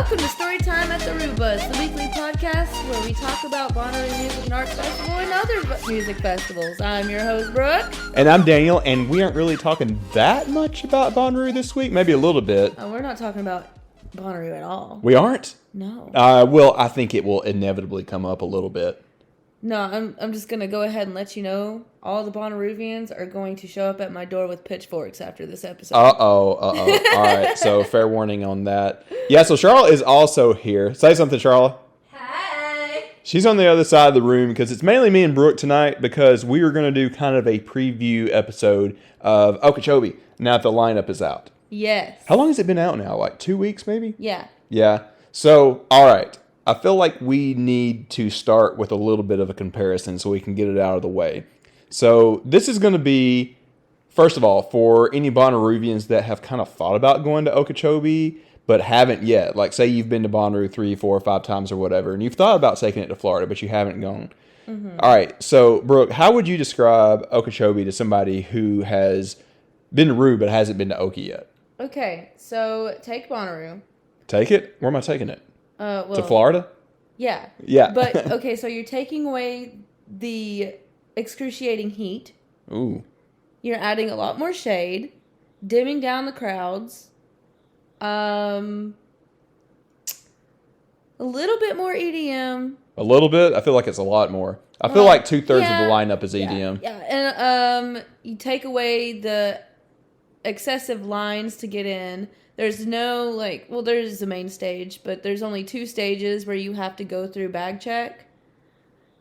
Welcome to Storytime at the Roo Bus, the weekly podcast where we talk about Bonnaroo Music and Arts Festival and other music festivals. I'm your host, Brooke. And I'm Daniel, and we aren't really talking that much about Bonnaroo this week. Maybe a little bit. We're not talking about Bonnaroo at all. We aren't? No. Well, I think it will inevitably come up a little bit. No, I'm just going to go ahead and let you know all the Bonnaroovians are going to show up at my door with pitchforks after this episode. Uh-oh. All right, so fair warning on that. Yeah, so Sharla is also here. Say something, Sharla. Hey! She's on the other side of the room because it's mainly me and Brooke tonight because we are going to do kind of a preview episode of Okeechobee now that the lineup is out. Yes. How long has it been out now? Like 2 weeks maybe? Yeah. Yeah. So, all right. I feel like we need to start with a little bit of a comparison so we can get it out of the way. So this is going to be, first of all, for any Bonnaroovians that have kind of thought about going to Okeechobee but haven't yet. Like, say you've been to Bonnaroo 3, 4, 5 times or whatever, and you've thought about taking it to Florida, but you haven't gone. Mm-hmm. All right. So, Brooke, how would you describe Okeechobee to somebody who has been to Roo but hasn't been to Okie yet? Okay, so take Bonnaroo. Take it? Where am I taking it? To Florida? Yeah. Yeah. But, okay, so you're taking away the excruciating heat. Ooh. You're adding a lot more shade, dimming down the crowds, a little bit more EDM. A little bit? I feel like it's a lot more. I feel like 2/3 of the lineup is EDM. Yeah, and you take away the excessive lines to get in. There's no, there's the main stage, but there's only 2 stages where you have to go through bag check.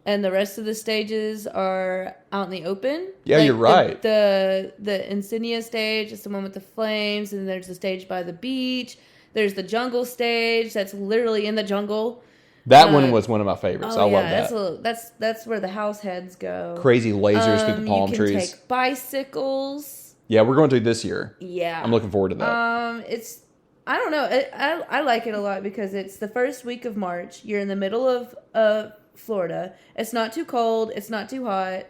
And the rest of the stages are out in the open. Yeah, you're right. The Insignia stage is the one with the flames, and there's the stage by the beach. There's the jungle stage that's literally in the jungle. That one was one of my favorites. I love that. That's where the house heads go. Crazy lasers through the palm trees. You can take bicycles. Yeah, we're going to this year. Yeah. I'm looking forward to that. I don't know. I like it a lot because it's the first week of March. You're in the middle of Florida. It's not too cold. It's not too hot.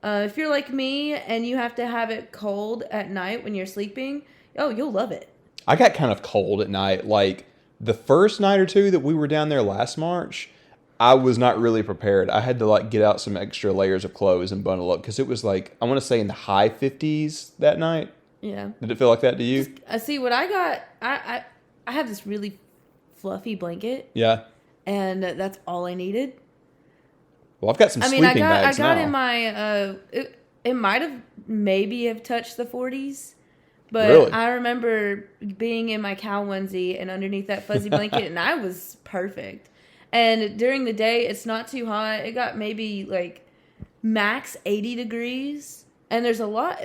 If you're like me and you have to have it cold at night when you're sleeping, you'll love it. I got kind of cold at night. Like the first night or two that we were down there last March, I was not really prepared. I had to get out some extra layers of clothes and bundle up because it was I want to say in the high 50s that night. Yeah. Did it feel like that to you? I see what I got. I have this really fluffy blanket. Yeah. And that's all I needed. Well, I've got some sleeping bags now. I got in my, it might have maybe have touched the 40s. But really? I remember being in my cow onesie and underneath that fuzzy blanket, and I was perfect. And during the day, it's not too hot. It got maybe max 80 degrees. And there's a lot,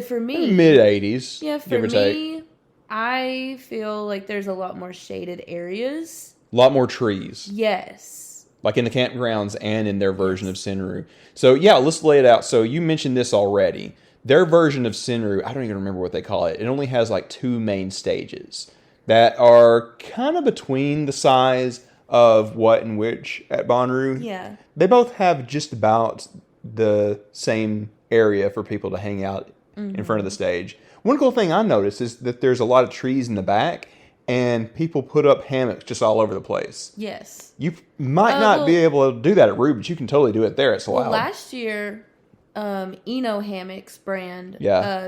for me. Mid 80s. Yeah, for me, I feel like there's a lot more shaded areas. A lot more trees. Yes. Like in the campgrounds and in their version of Senru. So yeah, let's lay it out. So you mentioned this already. Their version of Senru, I don't even remember what they call it. It only has 2 main stages that are kind of between the size of what and which at Bonnaroo. Yeah. They both have just about the same area for people to hang out in front of the stage. One cool thing I noticed is that there's a lot of trees in the back and people put up hammocks just all over the place. Yes. You might not be able to do that at Roo, but you can totally do it there. It's allowed. Well, last year, Eno Hammocks brand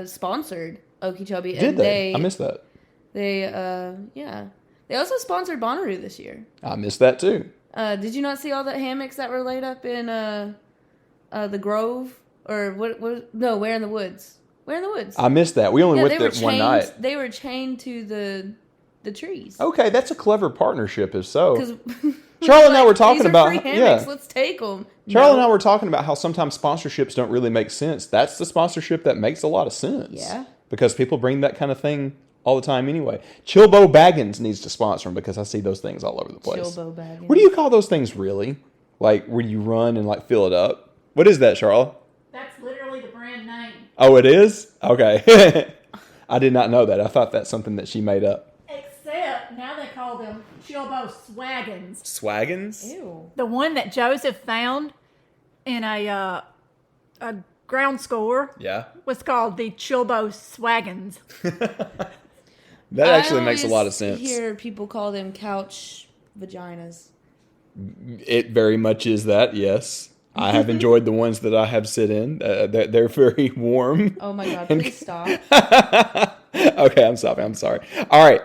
sponsored Okeechobee. Did they? I missed that. They also sponsored Bonnaroo this year. I missed that too. Did you not see all the hammocks that were laid up in the Grove? Or what? No, Where in the Woods? Where in the Woods? I missed that. We only went there one night. They were chained to the trees. Okay, that's a clever partnership if so. Sharla and I were talking about free hammocks, let's take them. Sharla and I were talking about how sometimes sponsorships don't really make sense. That's the sponsorship that makes a lot of sense. Yeah. Because people bring that kind of thing all the time anyway. Chilbo Baggins needs to sponsor them because I see those things all over the place. Chilbo Baggins. What do you call those things really? Where you run and fill it up? What is that, Sharla? That's literally the brand name. Oh, it is? Okay. I did not know that. I thought that's something that she made up. Except now they call them Chilbo Swaggins. Swaggins? Ew. The one that Joseph found in a ground score Yeah. was called the Chilbo Swaggins. That actually makes a lot of sense. I hear people call them couch vaginas. It very much is that, yes. I have enjoyed the ones that I have sit in. They're very warm. Oh my God, please stop. Okay, I'm sorry. All right.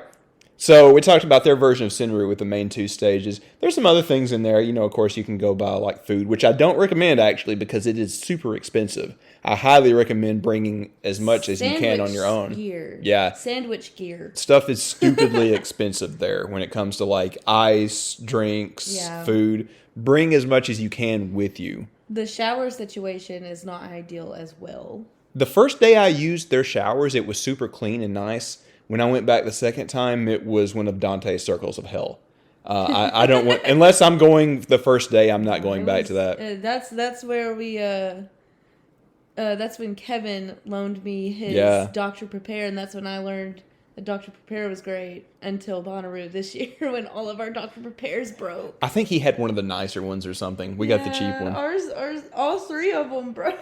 So we talked about their version of Senru with the main 2 stages. There's some other things in there. Of course, you can go buy like food, which I don't recommend actually because it is super expensive. I highly recommend bringing as much as you can on your own. Gear. Yeah. Sandwich gear. Stuff is stupidly expensive there when it comes to like ice, drinks, food. Bring as much as you can with you. The shower situation is not ideal as well. The first day I used their showers, it was super clean and nice. When I went back the second time, it was one of Dante's circles of hell. I don't want, unless I'm going the first day, I'm not going back to that. That's where we, that's when Kevin loaned me his Dr. Prepare, and that's when I learned that Dr. Prepare was great until Bonnaroo this year when all of our Dr. Prepares broke. I think he had one of the nicer ones or something. We got the cheap one. Ours, all 3 of them broke.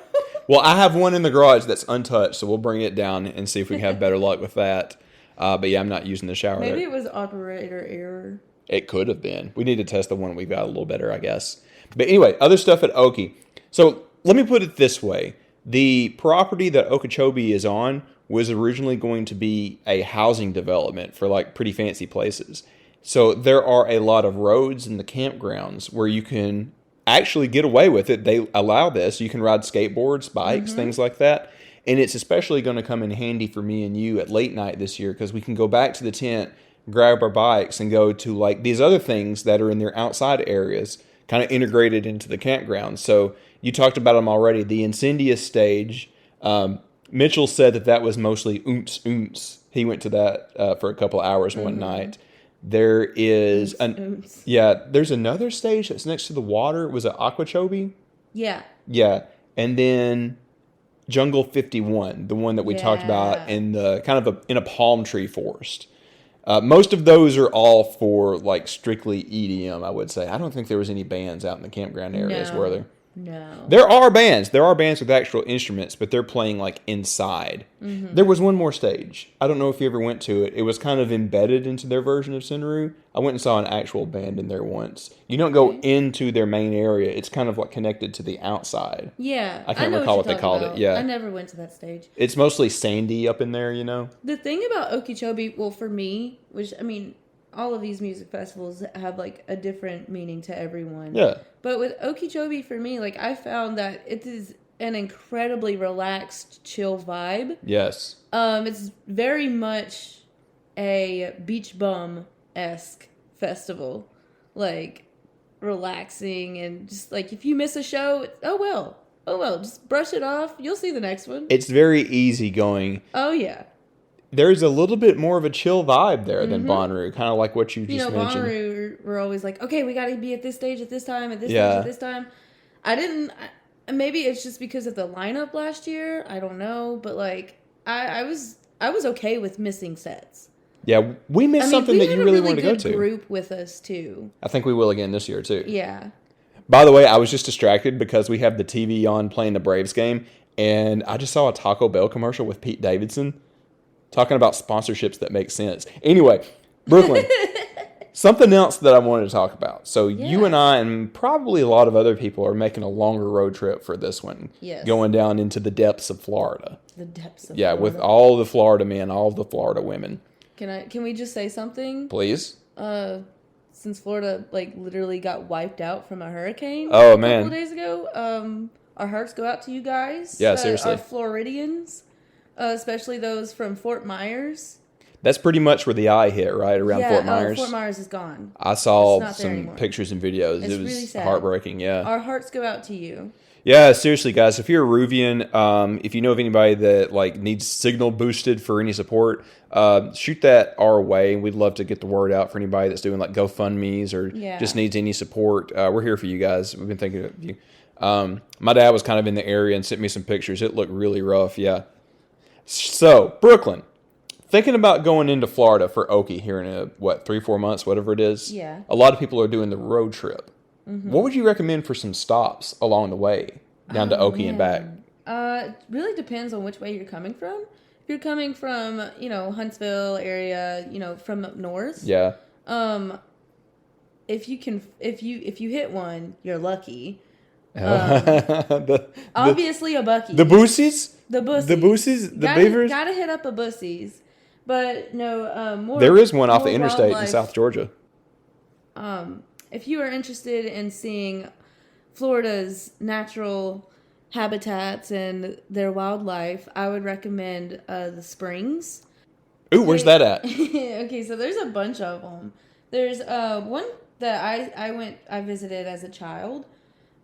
Well, I have one in the garage that's untouched, so we'll bring it down and see if we can have better luck with that. But yeah, I'm not using the shower. Maybe it was operator error. It could have been. We need to test the one we got a little better, I guess. But anyway, other stuff at Okie. So let me put it this way. The property that Okeechobee is on was originally going to be a housing development for like pretty fancy places. So there are a lot of roads in the campgrounds where you can actually get away with it. They allow this. You can ride skateboards, bikes, things like that. And it's especially going to come in handy for me and you at late night this year because we can go back to the tent, grab our bikes, and go to like these other things that are in their outside areas, kind of integrated into the campground. So you talked about them already. The Incendious stage, Mitchell said that was mostly oomps. He went to that for a couple hours one night. There is there's another stage that's next to the water. Was it Okeechobee? Yeah. Yeah. And then Jungle 51, the one that we talked about in the kind of in a palm tree forest. Most of those are all for like strictly EDM, I would say. I don't think there was any bands out in the campground areas, were there? No. There are bands. There are bands with actual instruments, but they're playing like inside. There was one more stage. I don't know if you ever went to it. It was kind of embedded into their version of Senru. I went and saw an actual band in there once. You don't go into their main area. It's kind of like connected to the outside. Yeah. I can't recall what they called it. Yeah. I never went to that stage. It's mostly sandy up in there, The thing about Okeechobee, well, for me, which, I mean, all of these music festivals have like a different meaning to everyone. Yeah. But with Okeechobee, for me, like I found that it is an incredibly relaxed, chill vibe. Yes. It's very much a beach bum-esque festival. Like relaxing and just like if you miss a show, oh well, just brush it off. You'll see the next one. It's very easygoing. Oh yeah. There's a little bit more of a chill vibe there than Bonnaroo, kind of like what you just mentioned. Bonnaroo, we're always like, okay, we got to be at this stage at this time, at this stage at this time. Maybe it's just because of the lineup last year. I don't know, but like, I was okay with missing sets. Yeah, we missed something that you really wanted to go to. We had a really good group with us too. I think we will again this year too. Yeah. By the way, I was just distracted because we have the TV on playing the Braves game, and I just saw a Taco Bell commercial with Pete Davidson. Talking about sponsorships that make sense. Anyway, Brooklyn, something else that I wanted to talk about. So you and I and probably a lot of other people are making a longer road trip for this one. Yes. Going down into the depths of Florida. The depths of Florida. Yeah, with all the Florida men, all the Florida women. Can we just say something? Please. Since Florida like literally got wiped out from a hurricane a couple of days ago, our hearts go out to you guys. Yeah, seriously. Our Floridians. Especially those from Fort Myers. That's pretty much where the eye hit, right? Around Fort Myers. Fort Myers is gone. I saw some pictures and videos. It was really sad. Heartbreaking, yeah. Our hearts go out to you. Yeah, seriously, guys. If you're a Roovian, if you know of anybody that like needs signal boosted for any support, shoot that our way. We'd love to get the word out for anybody that's doing like GoFundMe's or just needs any support. We're here for you guys. We've been thinking of you. My dad was kind of in the area and sent me some pictures. It looked really rough, yeah. So, Brooklyn, thinking about going into Florida for Okie here in 3-4 months, whatever it is. Yeah. A lot of people are doing the road trip. What would you recommend for some stops along the way down to Okie and back? It really depends on which way you're coming from. you're coming from, Huntsville area, from up north. Yeah. If you hit one, you're lucky. The Obviously a Buc-ee's. The Boosies? The Bussies. The Boosies? The Beavers? Gotta hit up a Bussies. But no, more. There is one off the more interstate wildlife. in South Georgia. If you are interested in seeing Florida's natural habitats and their wildlife, I would recommend the Springs. Ooh, where's that at? Okay, so there's a bunch of them. There's one that I visited as a child.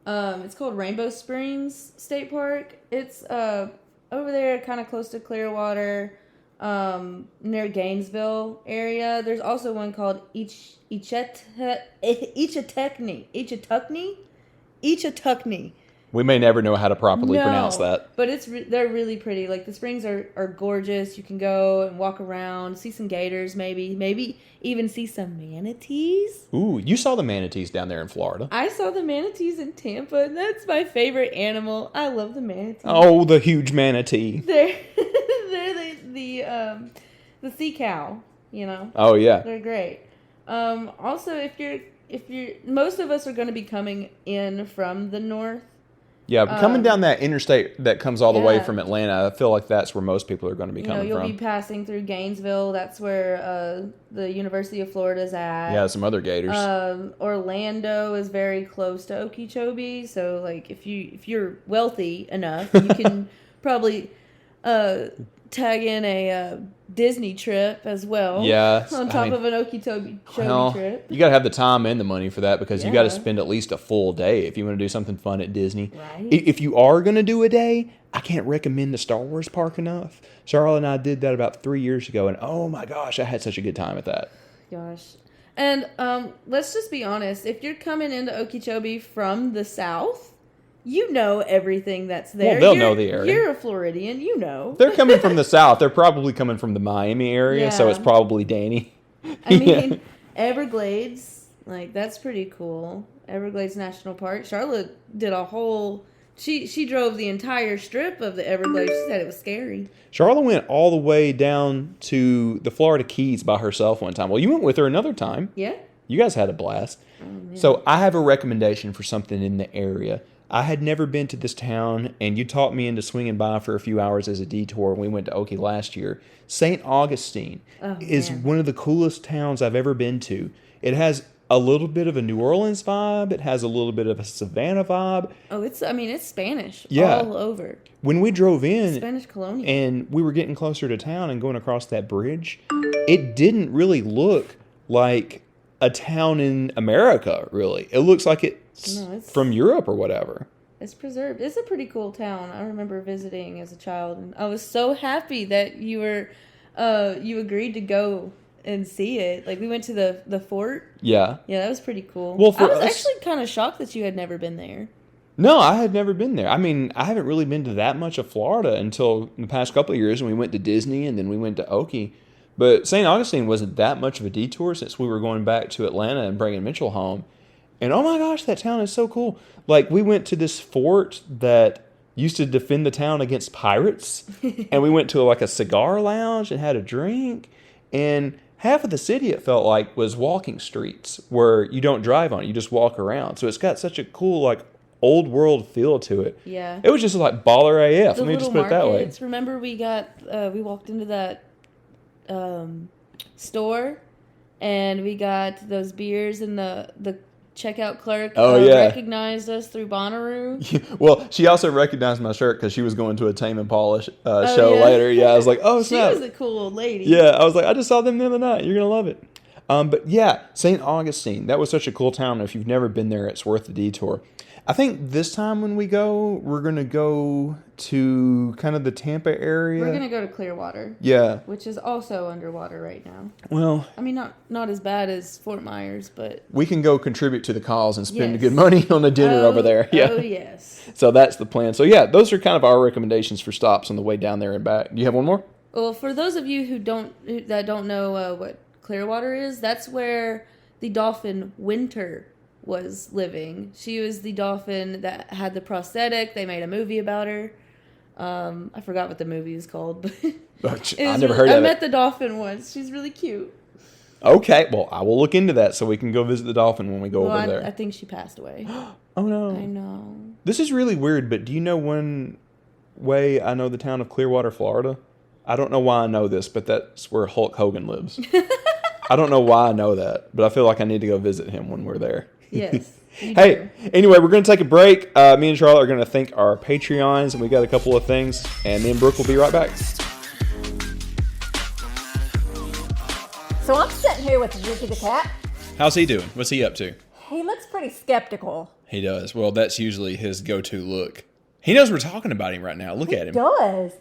It's called Rainbow Springs State Park. It's over there, kind of close to Clearwater, near Gainesville area. There's also one called Okeechobee. We may never know how to properly pronounce that. But they're really pretty. Like, the springs are gorgeous. You can go and walk around, see some gators, maybe even see some manatees. Ooh, you saw the manatees down there in Florida. I saw the manatees in Tampa, and that's my favorite animal. I love the manatees. Oh, the huge manatee. They're the sea cow, Oh yeah. They're great. Also, if you're most of us are going to be coming in from the north. Yeah, coming down that interstate that comes all the way from Atlanta, I feel like that's where most people are going to be coming you'll from. be passing through Gainesville. That's where the University of Florida's at. Yeah, some other gators. Orlando is very close to Okeechobee, so like if you're wealthy enough, you can probably tag in a Disney trip as well. Yeah, on top of an Okeechobee trip. You got to have the time and the money for that because you got to spend at least a full day if you want to do something fun at Disney. Right. If you are going to do a day, I can't recommend the Star Wars park enough. Sharla and I did that about 3 years ago, and oh my gosh, I had such a good time at that. Gosh. And let's just be honest. If you're coming into Okeechobee from the south, you know everything that's there. Well, they'll know the area. You're a Floridian, you know. They're coming from the south. They're probably coming from the Miami area, so it's probably Danny. I mean, Everglades, like, that's pretty cool. Everglades National Park. Charlotte did a whole... She drove the entire strip of the Everglades. She said it was scary. Sharla went all the way down to the Florida Keys by herself one time. Well, you went with her another time. Yeah. You guys had a blast. So I have a recommendation for something in the area. I had never been to this town, and you talked me into swinging by for a few hours as a detour when we went to Okie last year. St. Augustine is one of the coolest towns I've ever been to. It has a little bit of a New Orleans vibe. It has a little bit of a Savannah vibe. Oh, it's Spanish all over. When we drove in, Spanish colonial, and we were getting closer to town and going across that bridge, it didn't really look like a town in America, really. It looks like it's from Europe or whatever. It's preserved. It's a pretty cool town. I remember visiting as a child, and I was so happy that you agreed to go and see it. Like, we went to the fort. Yeah. Yeah, that was pretty cool. Well, I was actually kind of shocked that you had never been there. No, I had never been there. I mean, I haven't really been to that much of Florida until the past couple of years when we went to Disney and then we went to Okie. But St. Augustine wasn't that much of a detour since we were going back to Atlanta and bringing Mitchell home. And oh my gosh, that town is so cool. Like, we went to this fort that used to defend the town against pirates. And we went to a cigar lounge and had a drink. And half of the city, it felt like, was walking streets where you don't drive on it. You just walk around. So it's got such a cool, old world feel to it. Yeah. It was just baller AF. Let me just put it that way. Remember we walked into that store and we got those beers, and the checkout clerk recognized us through Bonnaroo. Well, she also recognized my shirt because she was going to a Tame Impala show later. Yeah, I was like, oh, snap. She was a cool old lady. Yeah, I was like, I just saw them the other night. You're going to love it. But yeah, St. Augustine, that was such a cool town. If you've never been there, it's worth the detour. I think this time when we go, we're going to go to kind of the Tampa area. We're going to go to Clearwater. Yeah. Which is also underwater right now. Well, I mean, not as bad as Fort Myers, but... We can go contribute to the cause and spend good money on a dinner over there. Yeah. Oh, yes. So that's the plan. So yeah, those are kind of our recommendations for stops on the way down there and back. Do you have one more? Well, for those of you that don't know what Clearwater is, that's where the dolphin Winter was living. She was the dolphin that had the prosthetic. They made a movie about her. I forgot what the movie is called. But I never heard of it. I met the dolphin once. She's really cute. Okay, well, I will look into that so we can go visit the dolphin when we go over there. I think she passed away. Oh, no. I know. This is really weird, but do you know one way I know the town of Clearwater, Florida? I don't know why I know this, but that's where Hulk Hogan lives. I don't know why I know that, but I feel like I need to go visit him when we're there. Yes. Hey, anyway, we're going to take a break. Me and Sharla are going to thank our Patreons, and we got a couple of things, and me and Brooke will be right back. So I'm sitting here with Ricky the cat. How's he doing? What's he up to? He looks pretty skeptical. He does. Well, that's usually his go-to look. He knows we're talking about him right now. Look at him. He does.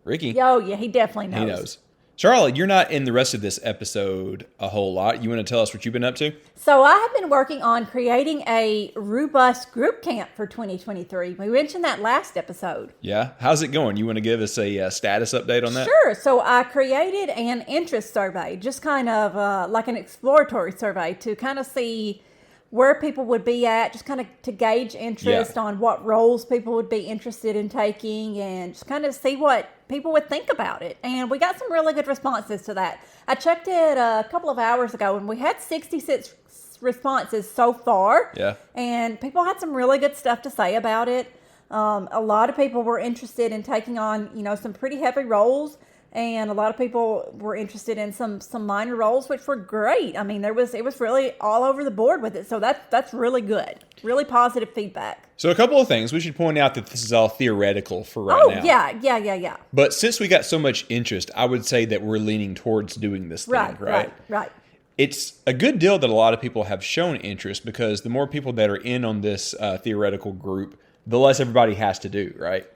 Ricky? Oh, yeah, he definitely knows. He knows. Charlotte, you're not in the rest of this episode a whole lot. You want to tell us what you've been up to? So I have been working on creating a Roo Bus Groop Camp for 2023. We mentioned that last episode. Yeah? How's it going? You want to give us a status update on that? Sure. So I created an interest survey, just kind of like an exploratory survey to kind of see where people would be at, just kind of to gauge interest on what roles people would be interested in taking and just kind of see what people would think about it. And we got some really good responses to that. I checked it a couple of hours ago and we had 66 responses so far. Yeah. And people had some really good stuff to say about it. A lot of people were interested in taking on, some pretty heavy roles. And a lot of people were interested in some minor roles, which were great. I mean, it was really all over the board with it. So that's really good. Really positive feedback. So a couple of things. We should point out that this is all theoretical for right now. Oh, yeah. But since we got so much interest, I would say that we're leaning towards doing this thing, Right. It's a good deal that a lot of people have shown interest because the more people that are in on this theoretical group, the less everybody has to do, right?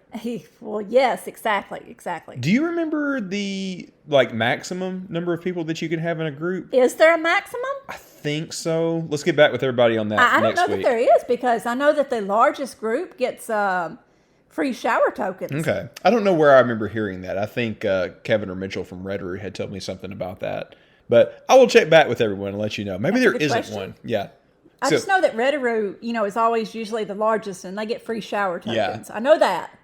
Well, yes, exactly. Do you remember the maximum number of people that you can have in a group? Is there a maximum? I think so. Let's get back with everybody on that I next don't know week. that there is because I know that the largest group gets free shower tokens. Okay. I don't know where I remember hearing that. I think Kevin or Mitchell from Red Roo had told me something about that. But I will check back with everyone and let you know. Maybe there isn't question. one. Yeah. I just know that Roo, is always usually the largest and they get free shower tokens. Yeah. I know that.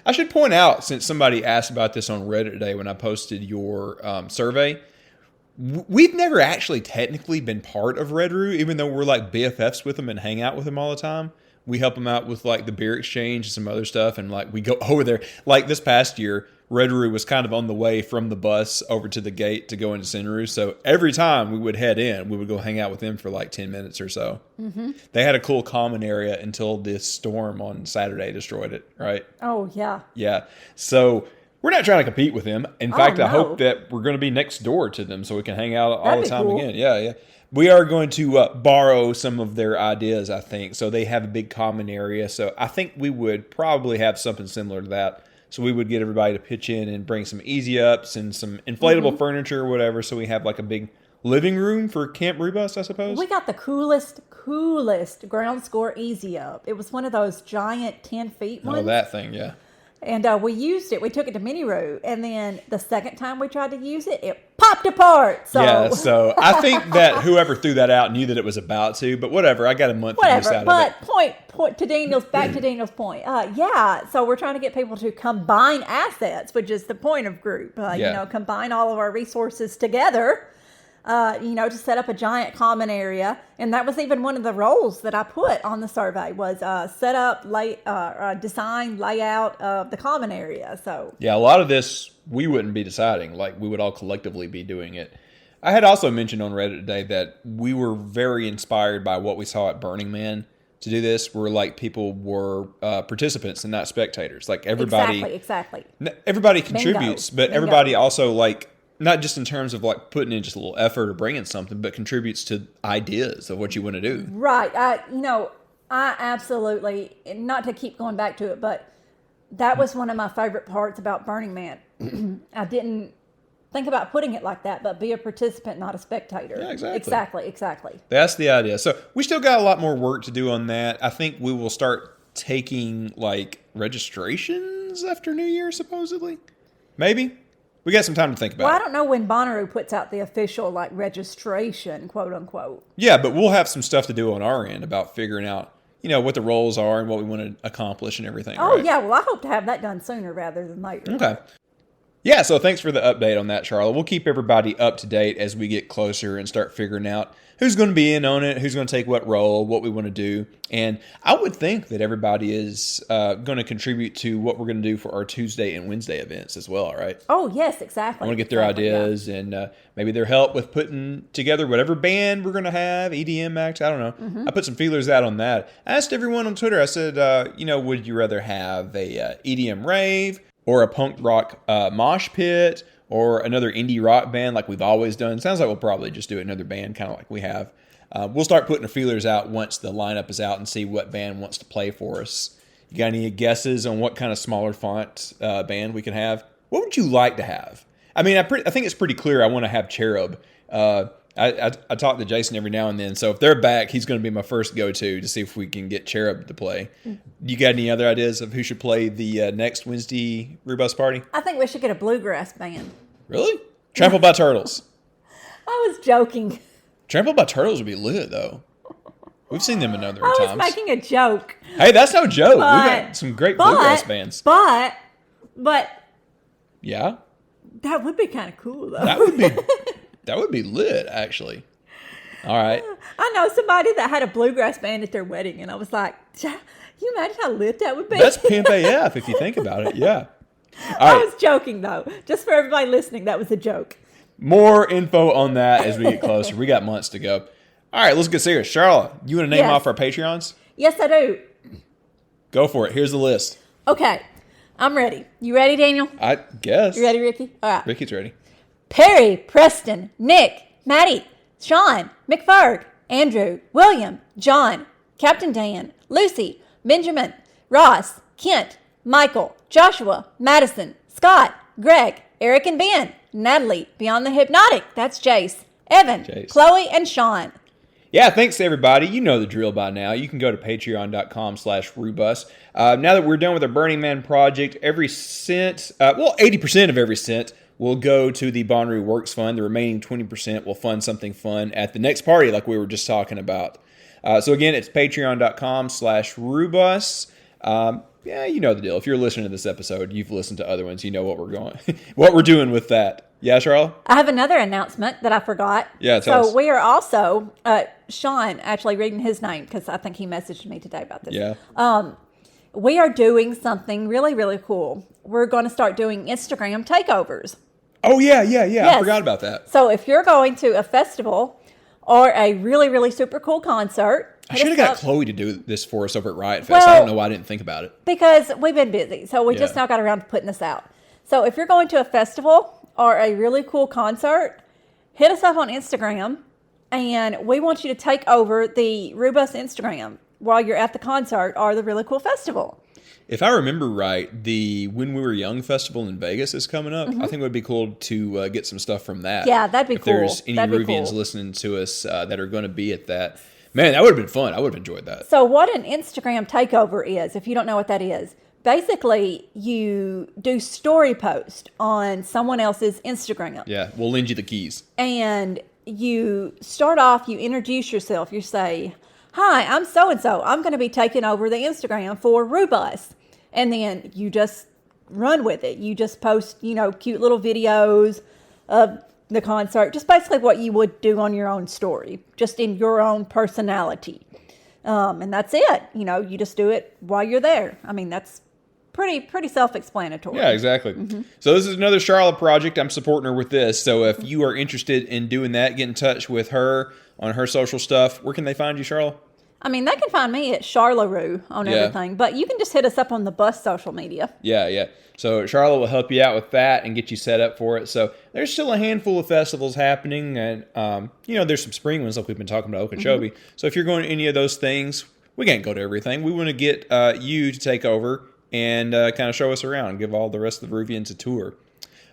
I should point out, since somebody asked about this on Reddit today when I posted your survey, we've never actually technically been part of Red Roo, even though we're like BFFs with them and hang out with them all the time. We help them out with like the beer exchange and some other stuff, and like we go over there. Like this past year, Red Roo was kind of on the way from the bus over to the gate to go into Sinru. So every time we would head in, we would go hang out with them for like 10 minutes or so. Mm-hmm. They had a cool common area until this storm on Saturday destroyed it, right? Oh, yeah. Yeah. So we're not trying to compete with them. In fact, I hope that we're going to be next door to them so we can hang out all the time again. Yeah. We are going to borrow some of their ideas, I think. So they have a big common area. So I think we would probably have something similar to that. So we would get everybody to pitch in and bring some easy ups and some inflatable furniture or whatever. So we have like a big living room for Camp Roo Bus, I suppose. We got the coolest ground score easy up. It was one of those giant 10 feet ones. Oh, that thing, yeah. And we used it. We took it to Mini Roo. And then the second time we tried to use it, it popped apart. So. Yeah, so I think that whoever threw that out knew that it was about to. But whatever, I got a month to use out of it. But point to Daniel's, back to Daniel's point. So we're trying to get people to combine assets, which is the point of group. Combine all of our resources together. To set up a giant common area. And that was even one of the roles that I put on the survey was set up, design, layout of the common area. So yeah, a lot of this we wouldn't be deciding. Like we would all collectively be doing it. I had also mentioned on Reddit today that we were very inspired by what we saw at Burning Man to do this, where like people were participants and not spectators. Like everybody, exactly. Everybody contributes, but everybody also like. Not just in terms of like putting in just a little effort or bringing something, but contributes to ideas of what you want to do. Right. I absolutely, not to keep going back to it, but that was one of my favorite parts about Burning Man. I didn't think about putting it like that, but be a participant, not a spectator. Yeah, exactly. That's the idea. So we still got a lot more work to do on that. I think we will start taking like registrations after New Year, supposedly. Maybe. We got some time to think about it. Well, I don't know when Bonnaroo puts out the official registration, quote unquote. Yeah, but we'll have some stuff to do on our end about figuring out what the roles are and what we want to accomplish and everything. Oh, right? yeah. Well, I hope to have that done sooner rather than later. Okay. Yeah, so thanks for the update on that, Sharla. We'll keep everybody up to date as we get closer and start figuring out who's going to be in on it, who's going to take what role, what we want to do. And I would think that everybody is going to contribute to what we're going to do for our Tuesday and Wednesday events as well, right? Oh, yes, exactly. I want to get their ideas and maybe their help with putting together whatever band we're going to have, EDM act, I don't know. I put some feelers out on that. I asked everyone on Twitter, I said, would you rather have a EDM rave or a punk rock mosh pit, or another indie rock band like we've always done? Sounds like we'll probably just do another band kind of like we have. We'll start putting the feelers out once the lineup is out and see what band wants to play for us. You got any guesses on what kind of smaller font band we could have? What would you like to have? I mean, I think it's pretty clear I want to have Cherub. I talk to Jason every now and then, so if they're back, he's going to be my first go-to to see if we can get Cherub to play. You got any other ideas of who should play the next Wednesday Roo Bus party? I think we should get a bluegrass band. Really? Trampled by Turtles. I was joking. Trampled by Turtles would be lit, though. We've seen them another times. I was making a joke. Hey, that's no joke. We got some great bluegrass bands. But yeah, that would be kind of cool, though. That would be lit, actually. All right. I know somebody that had a bluegrass band at their wedding, and I was like, can you imagine how lit that would be? That's pimp AF if you think about it, yeah. All I right. was joking, though. Just for everybody listening, that was a joke. More info on that as we get closer. We got months to go. All right, let's get serious. Sharla, you want to name off our Patreons? Yes, I do. Go for it. Here's the list. Okay. I'm ready. You ready, Daniel? I guess. You ready, Ricky? All right. Ricky's ready. Perry, Preston, Nick, Maddie, Sean, McFerg, Andrew, William, John, Captain Dan, Lucy, Benjamin, Ross, Kent, Michael, Joshua, Madison, Scott, Greg, Eric and Ben, Natalie, Beyond the Hypnotic, that's Jace, Evan, Chloe, and Sean. Yeah, thanks to everybody. You know the drill by now. You can go to patreon.com/RooBus. Now that we're done with the Burning Man project, every cent, 80% of every cent will go to the Bonnaroo Works Fund. The remaining 20% will fund something fun at the next party like we were just talking about. So again, it's patreon.com/RooBus. Yeah, you know the deal. If you're listening to this episode, you've listened to other ones. You know what we're doing with that. Yeah, Sharla? I have another announcement that I forgot. Yeah, tell us. So we are also, Sean, actually reading his name because I think he messaged me today about this. Yeah. We are doing something really, really cool. We're going to start doing Instagram takeovers. Oh, yeah. Yes. I forgot about that. So if you're going to a festival or a really, really super cool concert. I should have got Chloe to do this for us over at Riot Fest. I don't know why I didn't think about it. Because we've been busy. So we just now got around to putting this out. So if you're going to a festival or a really cool concert, hit us up on Instagram. And we want you to take over the Roo Bus Instagram while you're at the concert or the really cool festival. If I remember right, the When We Were Young festival in Vegas is coming up. I think it would be cool to get some stuff from that. Yeah, that'd be cool. If there's any Ruvians listening to us that are going to be at that. Man, that would have been fun. I would have enjoyed that. So what an Instagram takeover is, if you don't know what that is, basically you do story post on someone else's Instagram. Yeah, we'll lend you the keys. And you start off, you introduce yourself. You say, hi, I'm so-and-so. I'm going to be taking over the Instagram for Roo Bus. And then you just run with it. You just post, cute little videos of the concert. Just basically what you would do on your own story. Just in your own personality. And that's it. You just do it while you're there. I mean, that's pretty self-explanatory. Yeah, exactly. So this is another Sharla project. I'm supporting her with this. So if you are interested in doing that, get in touch with her on her social stuff. Where can they find you, Sharla? I mean, they can find me at Sharla on everything, but you can just hit us up on the Bus social media. Yeah. So Sharla will help you out with that and get you set up for it. So there's still a handful of festivals happening, and there's some spring ones like we've been talking about Okeechobee. So if you're going to any of those things, we can't go to everything. We want to get you to take over and kind of show us around, give all the rest of the Ruvians a tour.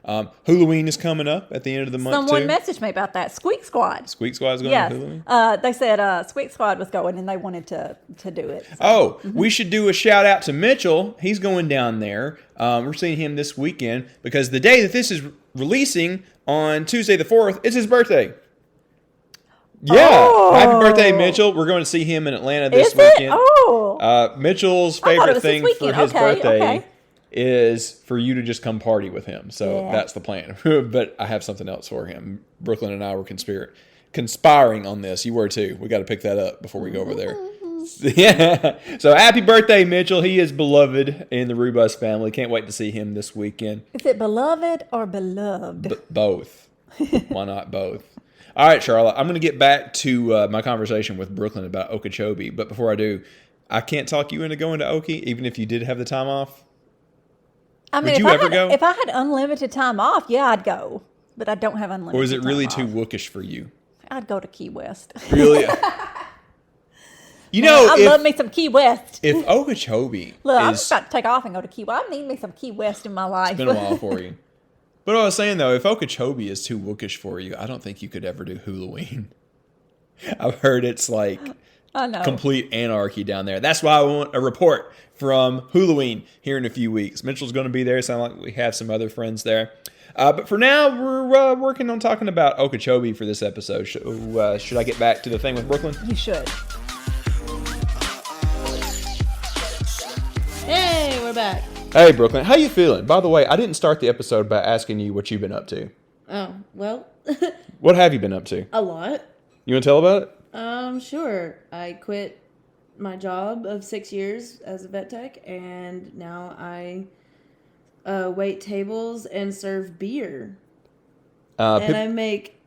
Halloween is coming up at the end of the month. Someone messaged me about that. Squeak Squad. Squeak Squad is going to Halloween? They said Squeak Squad was going and they wanted to do it. So. We should do a shout out to Mitchell. He's going down there. We're seeing him this weekend because the day that this is releasing on Tuesday the 4th is his birthday. Happy birthday, Mitchell. We're going to see him in Atlanta this weekend. Mitchell's favorite thing for his birthday is for you to just come party with him. So that's the plan. But I have something else for him. Brooklyn and I were conspiring on this. You were too. We got to pick that up before we go over there. Yeah. So happy birthday, Mitchell. He is beloved in the Roo Bus family. Can't wait to see him this weekend. Is it beloved or beloved? Both. Why not both? All right, Sharla. I'm going to get back to my conversation with Brooklyn about Okeechobee. But before I do, I can't talk you into going to Okie, even if you did have the time off. I mean, if I had unlimited time off, yeah, I'd go. But I don't have unlimited time off. Or is it really too wookish for you? I'd go to Key West. Really? I love me some Key West. If Okeechobee I'm just about to take off and go to Key West. I need me some Key West in my life. It's been a while for you. But I was saying, though, if Okeechobee is too wookish for you, I don't think you could ever do Halloween. I've heard it's like complete anarchy down there. That's why I want a report from Halloween here in a few weeks. Mitchell's going to be there. Sound like we have some other friends there. But for now, we're working on talking about Okeechobee for this episode. Should I get back to the thing with Brooklyn? You should. Hey, we're back. Hey, Brooklyn. How you feeling? By the way, I didn't start the episode by asking you what you've been up to. Oh, well. What have you been up to? A lot. You want to tell about it? Sure. I quit my job of 6 years as a vet tech, and now I wait tables and serve beer. And I make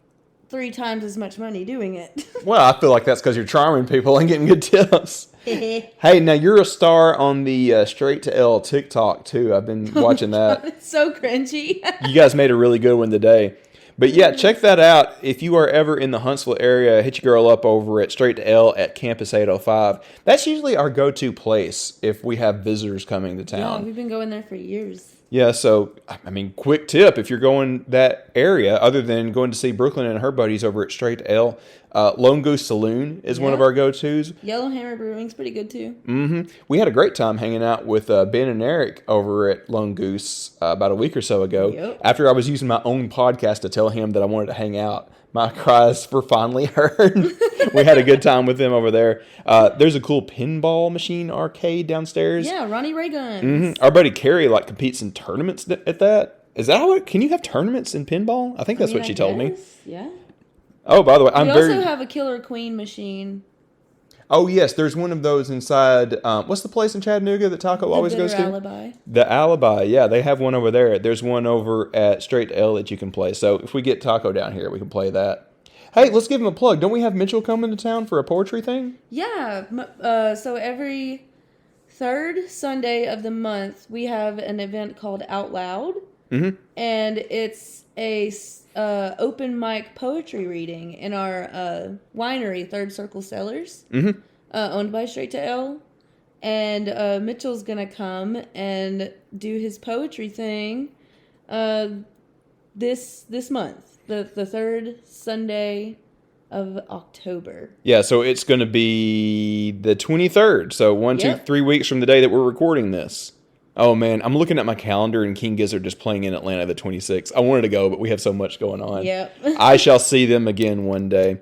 3 times as much money doing it. Well, I feel like that's because you're charming people and getting good tips. Hey, now you're a star on the Straight to L TikTok, too. I've been watching that. It's so cringy. You guys made a really good one today. But yeah, check that out. If you are ever in the Huntsville area, hit your girl up over at Straight to L at Campus 805. That's usually our go-to place if we have visitors coming to town. Yeah, we've been going there for years. Yeah, so, I mean, quick tip, if you're going that area, other than going to see Brooklyn and her buddies over at Straight to L, Lone Goose Saloon is one of our go-tos. Yellowhammer Brewing's pretty good, too. Mm-hmm. We had a great time hanging out with Ben and Eric over at Lone Goose about a week or so ago. Yep. After I was using my own podcast to tell him that I wanted to hang out. My cries were finally heard. We had a good time with them over there. There's a cool pinball machine arcade downstairs. Yeah, Ronnie Reagan. Mm-hmm. Our buddy Carrie competes in tournaments at that. Is that how can you have tournaments in pinball? I think that's what she told me. Yeah. Oh, by the way, we also have a Killer Queen machine. Oh, yes. There's one of those inside. What's the place in Chattanooga that Taco always goes to? Alibi. The Alibi. Yeah, they have one over there. There's one over at Straight to L that you can play. So if we get Taco down here, we can play that. Hey, let's give him a plug. Don't we have Mitchell coming to town for a poetry thing? Yeah. So every third Sunday of the month, we have an event called Out Loud. Mm-hmm. And it's a open mic poetry reading in our winery, Third Circle Cellars, owned by Straight to L. And Mitchell's going to come and do his poetry thing this month, the third Sunday of October. Yeah, so it's going to be the 23rd. So 3 weeks from the day that we're recording this. Oh, man, I'm looking at my calendar, and King Gizzard just playing in Atlanta the 26th. I wanted to go, but we have so much going on. Yep. I shall see them again one day.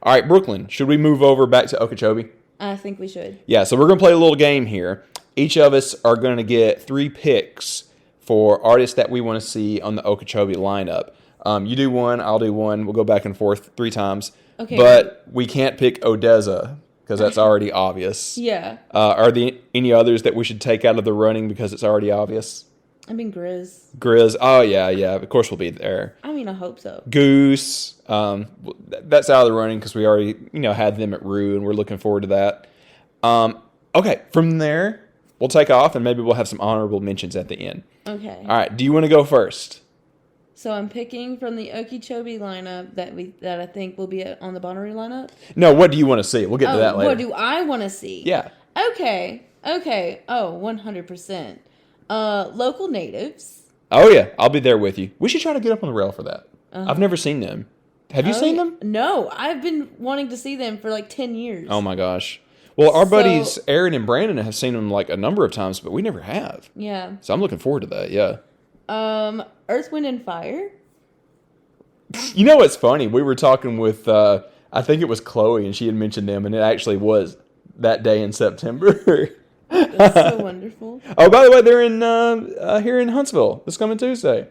All right, Brooklyn, should we move over back to Okeechobee? I think we should. Yeah, so we're going to play a little game here. Each of us are going to get 3 picks for artists that we want to see on the Okeechobee lineup. You do one, I'll do one. We'll go back and forth 3 times. Okay. But we can't pick Odessa, because that's already obvious. Yeah. Are there any others that we should take out of the running because it's already obvious? I mean, Grizz. Grizz. Oh, yeah. Of course we'll be there. I mean, I hope so. Goose. That's out of the running because we already, had them at Roo, and we're looking forward to that. Okay. From there, we'll take off, and maybe we'll have some honorable mentions at the end. Okay. All right. Do you want to go first? So I'm picking from the Okeechobee lineup that I think will be on the Bonnaroo lineup? No, what do you want to see? We'll get to that later. What do I want to see? Yeah. Okay. Oh, 100%. Local natives. Oh, yeah. I'll be there with you. We should try to get up on the rail for that. I've never seen them. Have you seen them? No. I've been wanting to see them for like 10 years. Oh, my gosh. Well, our buddies Aaron and Brandon have seen them like a number of times, but we never have. Yeah. So I'm looking forward to that, yeah. Earth, Wind, and Fire. You know what's funny? We were talking with I think it was Chloe, and she had mentioned them, and it actually was that day in September. That's so wonderful. Oh, by the way, they're in here in Huntsville this coming Tuesday.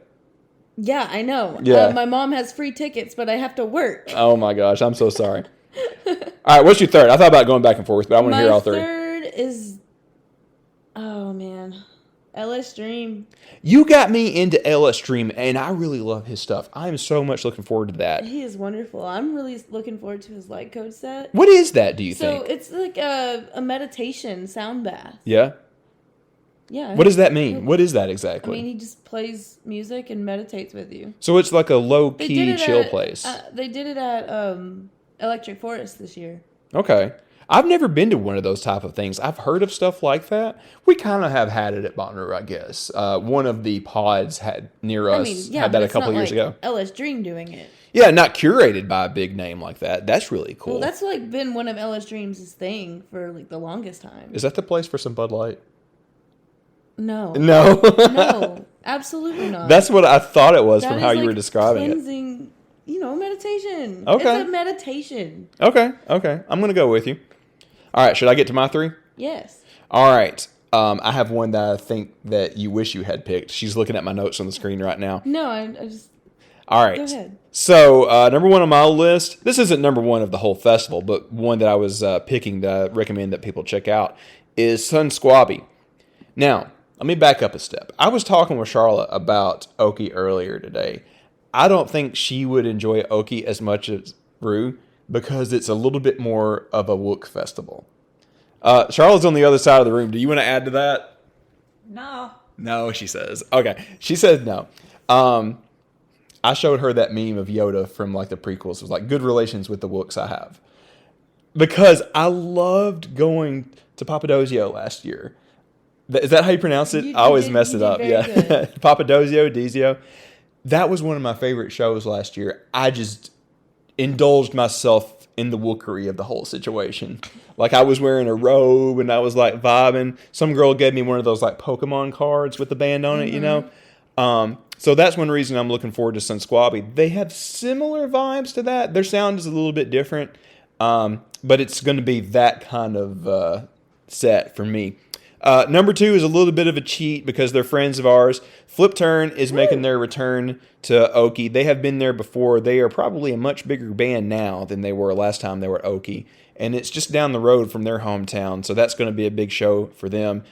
Yeah, I know. Yeah. My mom has free tickets, but I have to work. Oh my gosh, I'm so sorry. All right, what's your third? I thought about going back and forth, but I want to hear all three. My third is, oh man, LS Dream. You got me into LS Dream, and I really love his stuff. I am so much looking forward to that. He is wonderful. I'm really looking forward to his light code set. What is that, do you think? So it's like a meditation sound bath. Yeah? Yeah. What does that mean? What is that exactly? I mean, he just plays music and meditates with you. So it's like a low-key chill place. They did it at Electric Forest this year. Okay. I've never been to one of those type of things. I've heard of stuff like that. We kind of have had it at Bonnaroo, I guess. One of the pods had near us had that a couple of years ago. LS Dream doing it. Yeah, not curated by a big name like that. That's really cool. Well, that's like been one of LS Dream's thing for like the longest time. Is that the place for some Bud Light? No. No. No, absolutely not. That's what I thought it was That from is how you like were describing cleansing, meditation. Okay. It's a meditation. it. Okay. I'm going to go with you. All right, should I get to my three? Yes. All right. I have one that I think that you wish you had picked. She's looking at my notes on the screen right now. No, I just... All right. Go ahead. So, number one on my list, this isn't number one of the whole festival, but one that I was picking to recommend that people check out is Sun Squabby. Now, let me back up a step. I was talking with Sharla about Okie earlier today. I don't think she would enjoy Okie as much as Roo because it's a little bit more of a Wook festival. Charlotte's on the other side of the room. Do you want to add to that? No. No, she says. Okay. She says no. I showed her that meme of Yoda from like the prequels. It was like, good relations with the Wooks I have. Because I loved going to Papadozio last year. Is that how you pronounce it? I always mess it up. Yeah. Papadozio, Dizio. That was one of my favorite shows last year. I just indulged myself in the wookery of the whole situation. Like I was wearing a robe and I was like vibing. Some girl gave me one of those like Pokemon cards with the band on it, you know? So that's one reason I'm looking forward to Sun Squabby. They have similar vibes to that. Their sound is a little bit different, but it's going to be that kind of set for me. Number two is a little bit of a cheat because they're friends of ours. Flip Turn is making their return to Okie. They have been there before. They are probably a much bigger band now than they were last time they were at Okie. And it's just down the road from their hometown, so that's going to be a big show for them.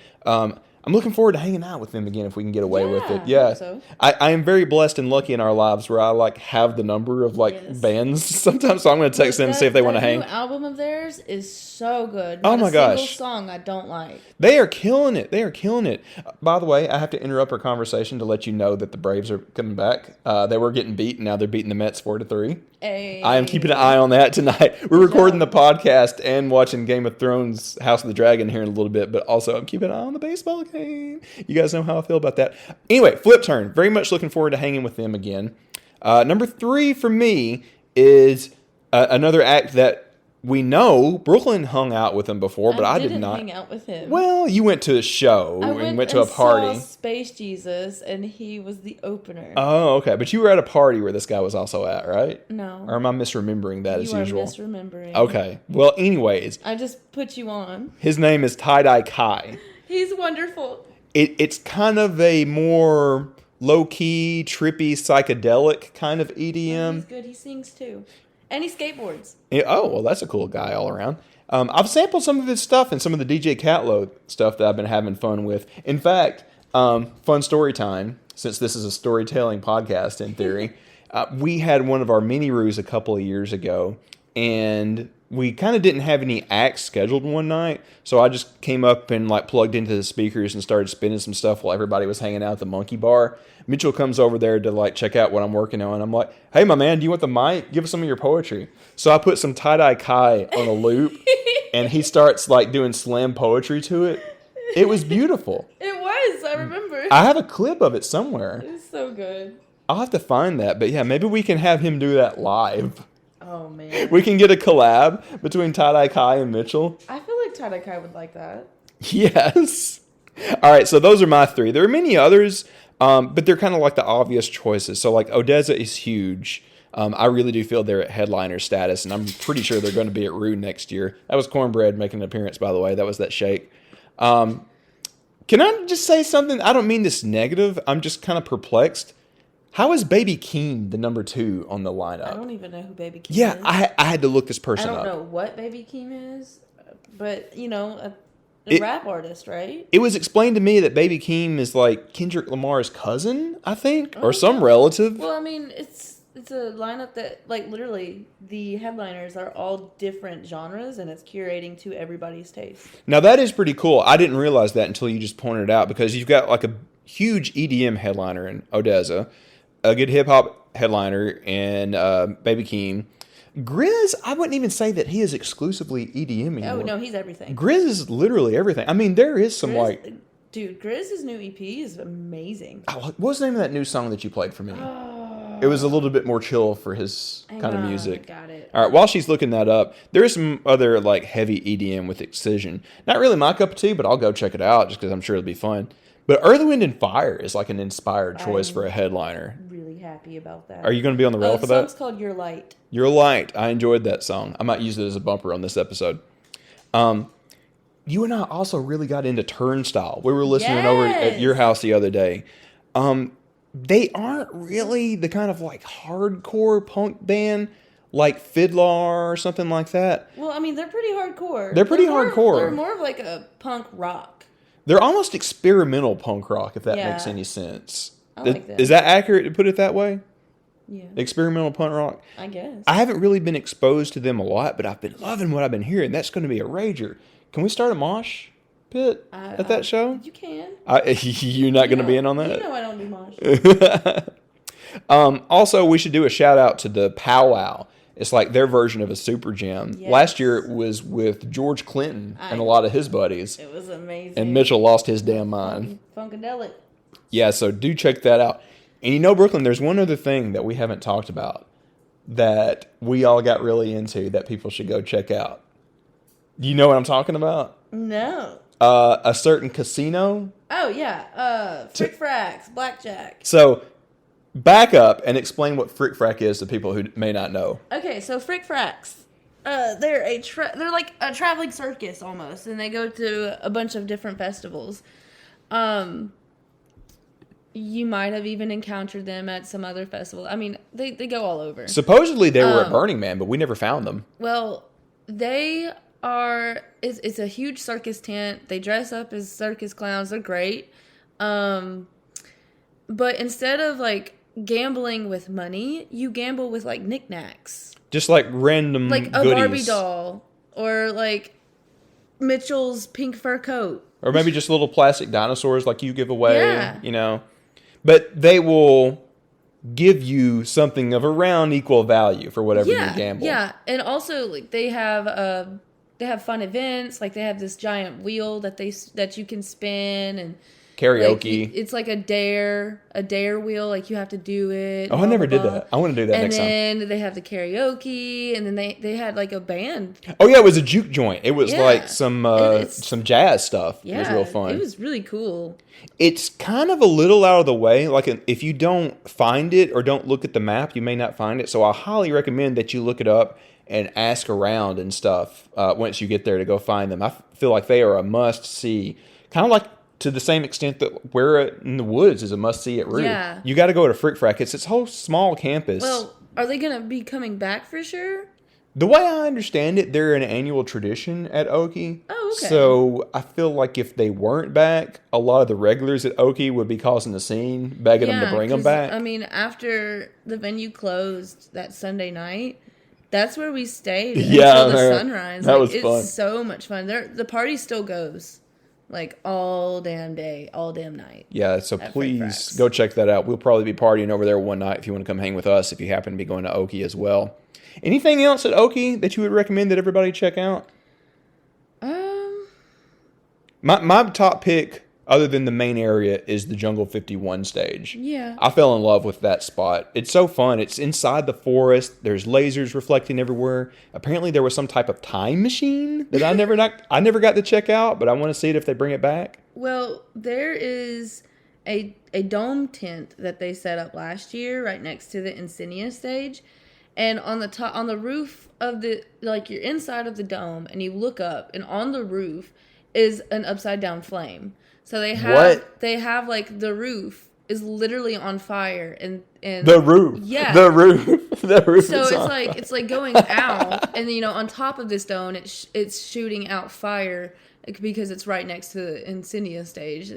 I'm looking forward to hanging out with them again if we can get away with it. Yeah, so. I am very blessed and lucky in our lives where I like have the number of bands sometimes. So I'm going to text them and see if they want to hang. The new album of theirs is so good. Oh my gosh, single song I don't like. They are killing it. They are killing it. By the way, I have to interrupt our conversation to let you know that the Braves are coming back. They were getting beat, and now they're beating the Mets 4-3. Hey. I am keeping an eye on that tonight. We're recording the podcast and watching Game of Thrones House of the Dragon here in a little bit, but also I'm keeping an eye on the baseball game. You guys know how I feel about that. Anyway, Flip Turn. Very much looking forward to hanging with them again. Number three for me is another act that we know. Brooklyn hung out with him before, but I did not hang out with him. Well, you went to a show and went to a party. Saw Space Jesus, and he was the opener. Oh, okay. But you were at a party where this guy was also at, right? No. Or am I misremembering that as usual? You are misremembering. Okay. Well, anyways. I just put you on. His name is Tie-Dye Kai. He's wonderful. It's kind of a more low-key, trippy, psychedelic kind of EDM. He's good. He sings too. And he skateboards. Oh, well, that's a cool guy all around. I've sampled some of his stuff and some of the DJ Catload stuff that I've been having fun with. In fact, fun story time, since this is a storytelling podcast in theory, we had one of our mini-roos a couple of years ago, and we kind of didn't have any acts scheduled one night, so I just came up and like plugged into the speakers and started spinning some stuff while everybody was hanging out at the Monkey Bar. Mitchell comes over there to like check out what I'm working on. I'm like, hey, my man, do you want the mic? Give us some of your poetry. So I put some Tie-Dye Kai on a loop, and he starts like doing slam poetry to it. It was beautiful. It was. I remember. I have a clip of it somewhere. It's so good. I'll have to find that. But yeah, maybe we can have him do that live. Oh, man. We can get a collab between Tie-Dye Kai and Mitchell. I feel like Tie-Dye Kai would like that. Yes. All right, so those are my three. There are many others, but they're kind of like the obvious choices. So like Odessa is huge. I really do feel they're at headliner status, and I'm pretty sure they're going to be at Roo next year. That was Cornbread making an appearance, by the way. That was that shake. Can I just say something? I don't mean this negative. I'm just kind of perplexed. How is Baby Keem the number 2 on the lineup? I don't even know who Baby Keem is. Yeah, I had to look this person up. I don't know what Baby Keem is, but, a rap artist, right? It was explained to me that Baby Keem is like Kendrick Lamar's cousin, I think, or some relative. Well, I mean, it's a lineup that, like, literally, the headliners are all different genres, and it's curating to everybody's taste. Now, that is pretty cool. I didn't realize that until you just pointed it out, because you've got, like, a huge EDM headliner in Odessa, a good hip-hop headliner in Baby Keem. Grizz, I wouldn't even say that he is exclusively EDM anymore. Oh, no, he's everything. Grizz is literally everything. I mean, there is some, Dude, Grizz's new EP is amazing. What was the name of that new song that you played for me? It was a little bit more chill for his kind of music. Got it. All right, while she's looking that up, there is some other like heavy EDM with Excision. Not really my cup of tea, but I'll go check it out just because I'm sure it'll be fun. But Earth, Wind, and Fire is like an inspired choice for a headliner. Really happy about that. Are you going to be on the rail for that? The song's called Your Light. Your Light. I enjoyed that song. I might use it as a bumper on this episode. You and I also really got into Turnstile. We were listening over at your house the other day. They aren't really the kind of like hardcore punk band like Fiddler or something like that. Well, I mean, they're pretty hardcore. They're hardcore. They're more of like a punk rock. They're almost experimental punk rock, if that makes any sense. I like that. Is that accurate to put it that way? Yeah. Experimental punk rock? I guess. I haven't really been exposed to them a lot, but I've been loving what I've been hearing. That's going to be a rager. Can we start a mosh pit at that show? You can. You're not going to be in on that? You know I don't do mosh. Also, we should do a shout out to the Powwow. It's like their version of a super jam. Yes. Last year it was with George Clinton and a lot of his buddies. It was amazing. And Mitchell lost his damn mind. Funkadelic. Yeah, so do check that out. And Brooklyn, there's one other thing that we haven't talked about that we all got really into that people should go check out. You know what I'm talking about? No. A certain casino. Oh, yeah. Frick Fracks, Blackjack. So, back up and explain what Frick Frack is to people who may not know. Okay, so Frick Fracks, they're like a traveling circus almost, and they go to a bunch of different festivals. You might have even encountered them at some other festival. I mean, they go all over. Supposedly they were at Burning Man, but we never found them. Well, they are. It's a huge circus tent. They dress up as circus clowns. They're great. But instead of like gambling with money, you gamble with like knickknacks. Just like random like a goodies. Barbie doll or like Mitchell's pink fur coat. Or maybe just little plastic dinosaurs like you give away, Yeah. But they will give you something of around equal value for whatever you gamble. Yeah, and also like they have fun events. Like they have this giant wheel that you can spin and karaoke. Like, it's like a dare wheel. Like you have to do it. Oh, I never did that. I want to do that next time. And then they have the karaoke, and then they had like a band. Oh yeah, it was a juke joint. It was like some jazz stuff. Yeah, it was real fun. It was really cool. It's kind of a little out of the way. Like if you don't find it or don't look at the map, you may not find it. So I highly recommend that you look it up and ask around and stuff once you get there to go find them. I feel like they are a must see. Kind of like to the same extent that Where in the Woods is a must see at Roo. Yeah. You got to go to Frick Frack. It's its whole small campus. Well, are they going to be coming back for sure? The way I understand it, they're an annual tradition at Okie. Oh, okay. So I feel like if they weren't back, a lot of the regulars at Okie would be causing a scene, begging them to bring them back. I mean, after the venue closed that Sunday night, that's where we stayed until the sunrise. That was fun. It's so much fun. The party still goes. Like all damn day, all damn night. Yeah, so please go check that out. We'll probably be partying over there one night if you want to come hang with us, if you happen to be going to Okie as well. Anything else at Okie that you would recommend that everybody check out? My top pick, other than the main area, is the Jungle 51 stage. Yeah. I fell in love with that spot. It's so fun. It's inside the forest. There's lasers reflecting everywhere. Apparently there was some type of time machine that I never got to check out, but I want to see it if they bring it back. Well, there is a dome tent that they set up last year right next to the Insignia stage. And on the roof of the, like, you're inside of the dome, and you look up, and on the roof is an upside down flame. So they have like the roof is literally on fire, and the roof, yeah, the roof. So it's like going out, and on top of this dome, it's shooting out fire because it's right next to the Incendia stage.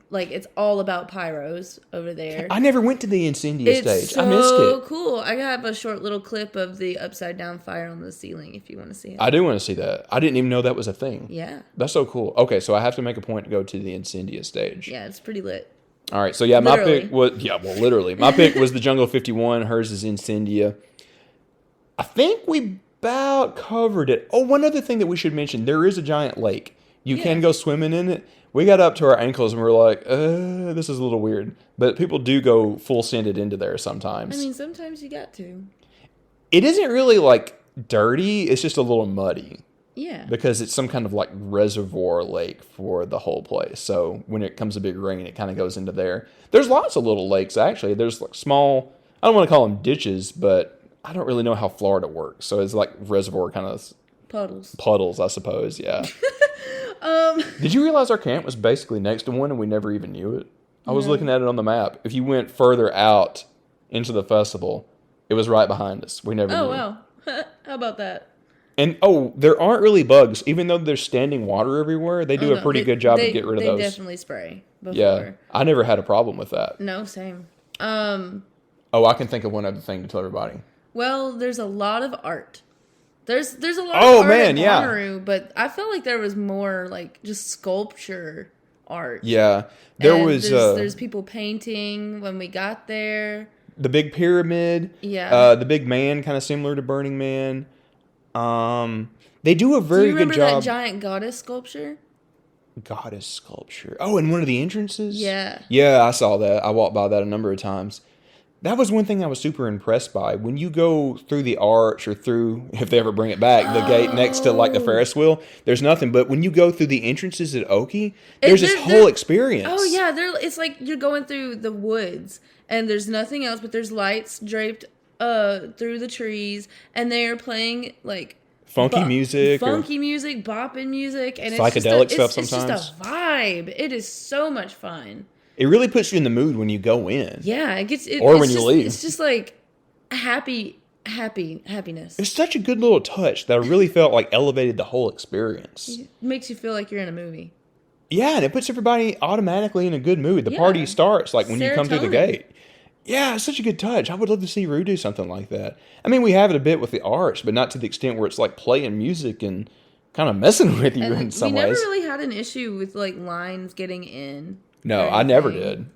Like, it's all about pyros over there. I never went to the Incendia stage. So I missed it. Cool. I have a short little clip of the upside down fire on the ceiling if you want to see it. I do want to see that. I didn't even know that was a thing. Yeah. That's so cool. Okay, so I have to make a point to go to the Incendia stage. Yeah, it's pretty lit. All right, so my pick was, literally. My pick was the Jungle 51. Hers is Incendia. I think we about covered it. Oh, one other thing that we should mention. There is a giant lake. You can go swimming in it. We got up to our ankles and we were like, this is a little weird. But people do go full sended into there sometimes. I mean, sometimes you got to. It isn't really like dirty. It's just a little muddy. Yeah. Because it's some kind of like reservoir lake for the whole place. So when it comes a big rain, it kind of goes into there. There's lots of little lakes, actually. There's like small, I don't want to call them ditches, but I don't really know how Florida works. So it's like reservoir kind of puddles, I suppose. Yeah. Did you realize our camp was basically next to one and we never even knew it? I was looking at it on the map. If you went further out into the festival, it was right behind us. We never knew. Oh, wow. How about that? And, there aren't really bugs. Even though there's standing water everywhere, they do a pretty good job to get rid of those. They definitely spray before. Yeah. I never had a problem with that. No, same. I can think of one other thing to tell everybody. Well, there's a lot of art. There's a lot of art at Bonnaroo, but I felt like there was more like just sculpture art. Yeah. There's people painting when we got there. The big pyramid. Yeah. The big man, kind of similar to Burning Man. They do a very good job. Do you remember that giant goddess sculpture? Goddess sculpture. Oh, in one of the entrances? Yeah. Yeah, I saw that. I walked by that a number of times. That was one thing I was super impressed by. When you go through the arch or through, if they ever bring it back, the gate next to like the Ferris wheel, there's nothing. But when you go through the entrances at Okie, there's this whole experience. Oh, yeah. It's like you're going through the woods and there's nothing else, but there's lights draped through the trees, and they are playing like funky music, bopping music, and psychedelic stuff sometimes. It's just a vibe. It is so much fun. It really puts you in the mood when you go in. Yeah, when you leave. It's just like happiness. It's such a good little touch that I really felt like elevated the whole experience. It makes you feel like you're in a movie. Yeah, and it puts everybody automatically in a good mood. The party starts like when you come through the gate. Yeah, it's such a good touch. I would love to see Roo do something like that. I mean, we have it a bit with the arch, but not to the extent where it's like playing music and kind of messing with you in some ways. We never really had an issue with like lines getting in. No, I never did.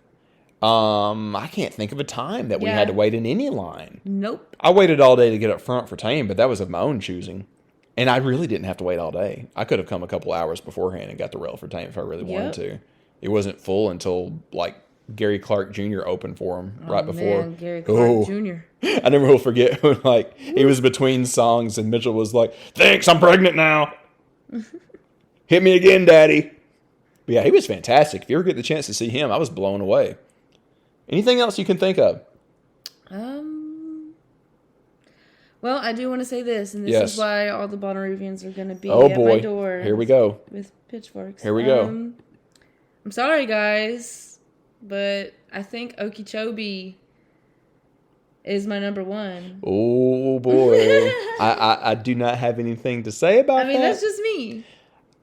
I can't think of a time that we had to wait in any line. Nope. I waited all day to get up front for Tame, but that was of my own choosing. And I really didn't have to wait all day. I could have come a couple hours beforehand and got the rail for Tame if I really wanted to. It wasn't full until like Gary Clark Jr. opened for him right before. Man, Gary Clark Jr. I never will forget when like he was between songs and Mitchell was like, "Thanks, I'm pregnant now. Hit me again, Daddy." But yeah, he was fantastic. If you ever get the chance to see him, I was blown away. Anything else you can think of? Well, I do want to say this, and this is why all the Bonnaroovians are going to be at my door. Here we go. With pitchforks. Here we go. I'm sorry, guys, but I think Okeechobee is my number one. Oh, boy. I do not have anything to say about that. I mean, that's just me.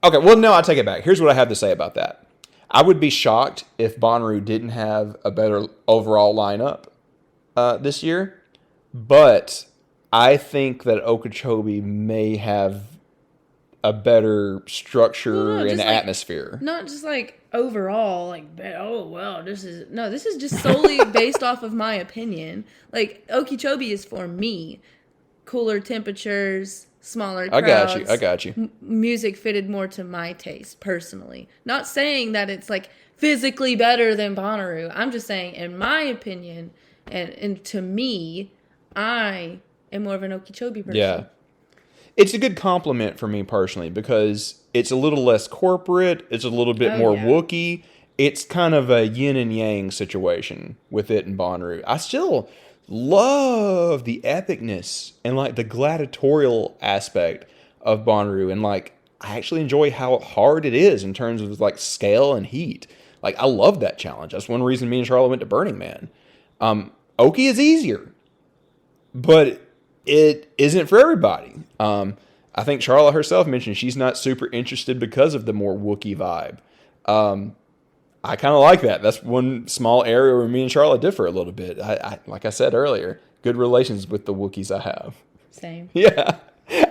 Okay, well, no, I take it back. Here's what I have to say about that. I would be shocked if Bonnaroo didn't have a better overall lineup this year, but I think that Okeechobee may have a better structure and atmosphere. Not just like overall, like, this is just solely based off of my opinion. Like, Okeechobee is for me. Cooler temperatures, smaller crowds. I got you. Music fitted more to my taste, personally. Not saying that it's like physically better than Bonnaroo. I'm just saying, in my opinion, and to me, I am more of an Okeechobee person. Yeah. It's a good compliment for me personally because it's a little less corporate. It's a little bit more Wookiee. It's kind of a yin and yang situation with it and Bonnaroo. I still love the epicness and like the gladiatorial aspect of Bonnaroo, and like I actually enjoy how hard it is in terms of like scale and heat. Like I love that challenge. That's one reason me and Sharla went to Burning Man. Okie is easier, but it isn't for everybody. I think Sharla herself mentioned she's not super interested because of the more Wookiee vibe. I kind of like that. That's one small area where me and Sharla differ a little bit. I like I said earlier, good relations with the Wookiees I have. Same. Yeah,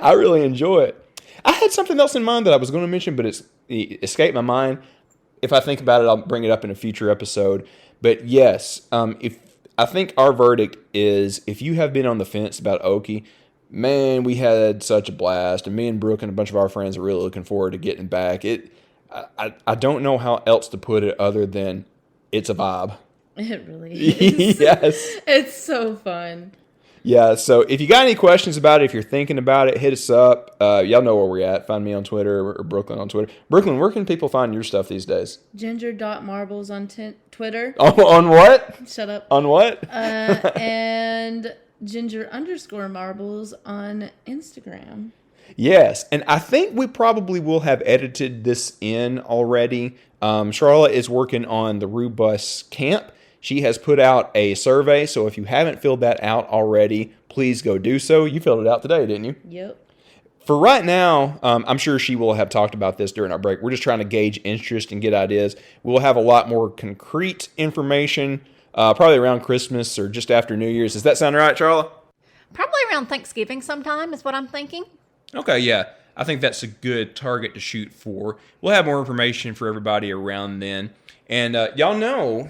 I really enjoy it. I had something else in mind that I was going to mention, but it escaped my mind. If I think about it, I'll bring it up in a future episode. But yes, if I think our verdict is, if you have been on the fence about Okie, man, we had such a blast, and me and Brooke and a bunch of our friends are really looking forward to getting back. I don't know how else to put it other than it's a vibe. It really is. Yes. It's so fun. Yeah, so if you got any questions about it, if you're thinking about it, hit us up. Y'all know where we're at. Find me on Twitter or Brooklyn on Twitter. Brooklyn, where can people find your stuff these days? Ginger.marbles on Twitter. On what? Shut up. On what? And Ginger_marbles on Instagram. Yes, and I think we probably will have edited this in already. Sharla is working on the Roo Bus Camp. She has put out a survey, so if you haven't filled that out already, please go do so. You filled it out today, didn't you? Yep. For right now, I'm sure she will have talked about this during our break. We're just trying to gauge interest and get ideas. We'll have a lot more concrete information, probably around Christmas or just after New Year's. Does that sound right, Sharla? Probably around Thanksgiving sometime is what I'm thinking. Okay, yeah. I think that's a good target to shoot for. We'll have more information for everybody around then. And y'all know,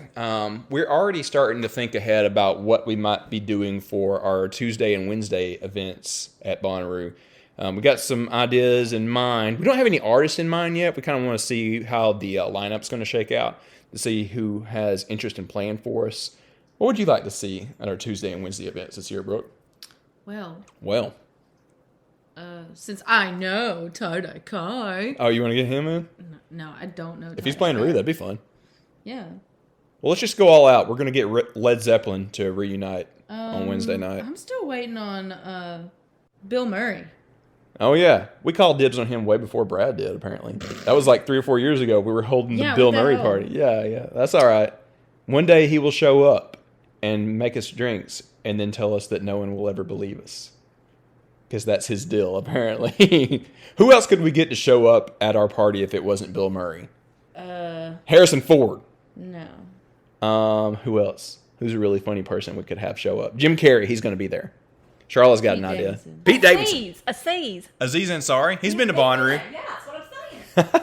we're already starting to think ahead about what we might be doing for our Tuesday and Wednesday events at Bonnaroo. We got some ideas in mind. We don't have any artists in mind yet. We kind of want to see how the lineup's going to shake out, to see who has interest in playing for us. What would you like to see at our Tuesday and Wednesday events this year, Brooke? Well, since I know Tie-Dye Kai. Oh, you want to get him in? No, I don't know. If he's playing Roo, that'd be fun. Yeah. Well, let's just go all out. We're going to get Led Zeppelin to reunite on Wednesday night. I'm still waiting on Bill Murray. Oh, yeah. We called dibs on him way before Brad did, apparently. That was like 3 or 4 years ago. We were holding the Bill Murray party. Yeah. That's all right. One day he will show up and make us drinks and then tell us that no one will ever believe us. Because that's his deal, apparently. Who else could we get to show up at our party if it wasn't Bill Murray? Harrison Ford. No. Who else? Who's a really funny person we could have show up? Jim Carrey. He's going to be there. Charlotte's got an idea. Pete Davidson. Aziz Ansari. He's been to Bonnaroo. Yeah, that's what I'm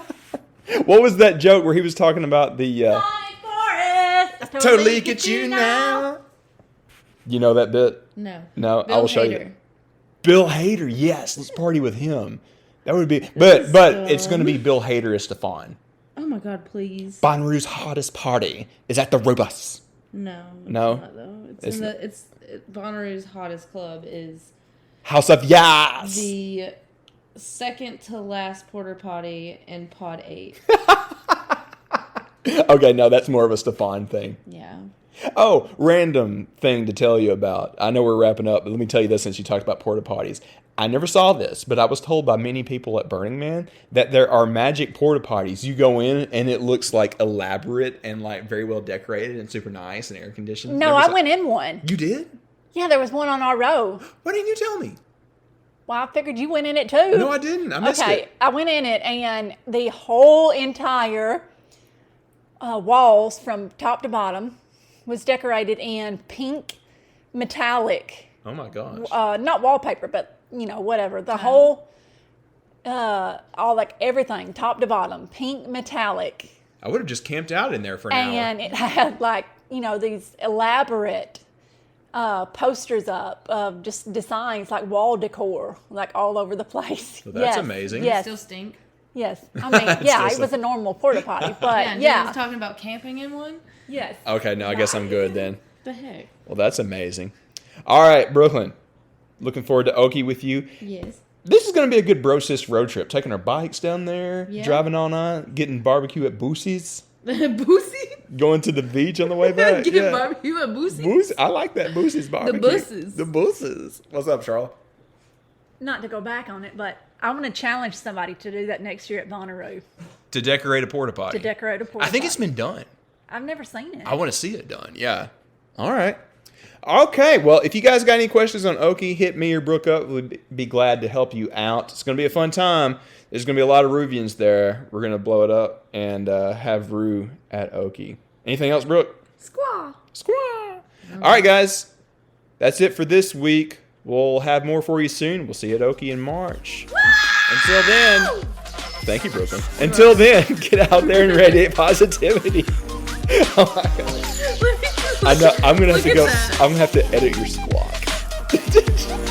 saying. What was that joke where he was talking about the... Forest. Totally get you now. You know that bit? No. No, Bill I will show Hader. you. Bill Hader. Yes, let's party with him. That would be... But it's going to be Bill Hader as Stefan. Oh my God, please. Bonnaroo's hottest party is at the Roo Bus. No. No? Not, though. It's Bonnaroo's hottest club is House of Yas. the second to last porta potty in Pod 8. Okay, no, that's more of a Stefan thing. Yeah. Oh, random thing to tell you about. I know we're wrapping up, but let me tell you this since you talked about porta potties. I never saw this, but I was told by many people at Burning Man that there are magic porta potties. You go in and it looks like elaborate and like very well decorated and super nice and air conditioned. No, I went in one. You did? Yeah, there was one on our row. Why didn't you tell me? Well, I figured you went in it too. No, I didn't. I missed it. I went in it and the whole entire walls from top to bottom was decorated in pink metallic. Oh my gosh. Not wallpaper, but whatever. The whole, all like everything, top to bottom, pink metallic. I would have just camped out in there for an hour. And it had like, these elaborate posters up of just designs, like wall decor, like all over the place. Well, that's amazing. Yes. Still stink. Yes. I mean, yeah, it was a normal porta potty, but yeah. Was talking about camping in one? Yes. Okay, no, I guess I'm good then. The heck? Well, that's amazing. All right, Brooklyn. Looking forward to Okie with you. Yes. This is going to be a good bro sis road trip. Taking our bikes down there, Yeah. driving all night, getting barbecue at Boosie's. Boosie? Going to the beach on the way back. Get barbecue at Boosie? Boosie. I like that Boosie's barbecue. The Busses. What's up, Sharla? Not to go back on it, but I want to challenge somebody to do that next year at Bonnaroo. To decorate a porta potty. I think it's been done. I've never seen it. I want to see it done. Yeah. All right. Okay. Well, if you guys got any questions on Okie, hit me or Brooke up. We'd be glad to help you out. It's going to be a fun time. There's going to be a lot of Roovians there. We're going to blow it up and have Roo at Okie. Anything else, Brooke? Squaw. All right, guys. That's it for this week. We'll have more for you soon. We'll see you at Okie in March. Until then, thank you, Brooklyn. Until then, get out there and radiate positivity. Oh my gosh. I know. I'm gonna have to go. That. I'm gonna have to edit your squawk.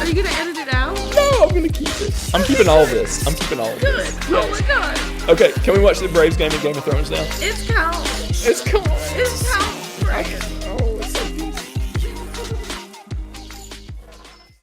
Are you gonna edit it out? No, I'm gonna keep it. I'm keeping all of this. Good. Yes. Oh my god. Okay, can we watch the Braves game of Game of Thrones now? It's count. It's cool. It's count.